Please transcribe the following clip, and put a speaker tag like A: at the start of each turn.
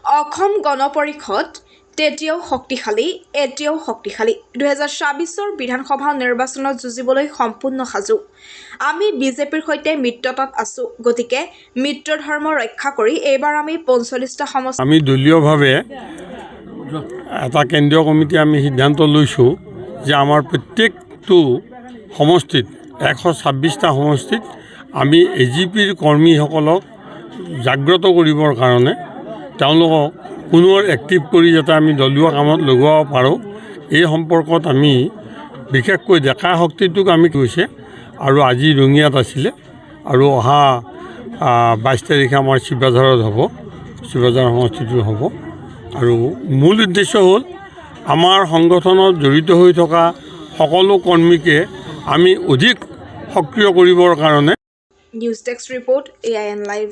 A: অসম গণ পৰিষদ তেতিয়াও শক্তিশালী এতিয়াও শক্তিশালী 2024 বিধানসভা নিৰ্বাচনত যুঁজিবলৈ সম্পূৰ্ণ সাজু আমি বিজেপিৰ সৈতে মিত্ৰতাত আছো গতিকে মিত্ৰ ধৰ্ম ৰক্ষা কৰি এইবাৰ আমি 45টা সমষ্টি
B: আমি দলীয়ভাৱে এটা কেন্দ্ৰীয় কমিটি আমি সিদ্ধান্ত লৈছোঁ যে আমাৰ প্ৰত্যেকটো সমষ্টিত 126টা সমষ্টিত আমি এজিপিৰ কৰ্মীসকলক জাগ্ৰত কৰিবৰ কাৰণে তেওঁলোকক পুনৰ এক্টিভ কৰি যাতে আমি দলীয় কামত লগাব পাৰোঁ এই সম্পৰ্কত আমি বিশেষকৈ ডেকা শক্তিটোক আমি কৈছে আৰু আজি ৰঙিয়াত আছিলে আৰু অহা 22 তাৰিখে আমাৰ শিৱবাজাৰত হ'ব শিৱবাজাৰ সমষ্টিটো হ'ব আৰু মূল উদ্দেশ্য হ'ল আমাৰ সংগঠনত জড়িত হৈ থকা সকলো কৰ্মীকে আমি অধিক সক্ৰিয় কৰিবৰ কাৰণে
A: news desk report AIN live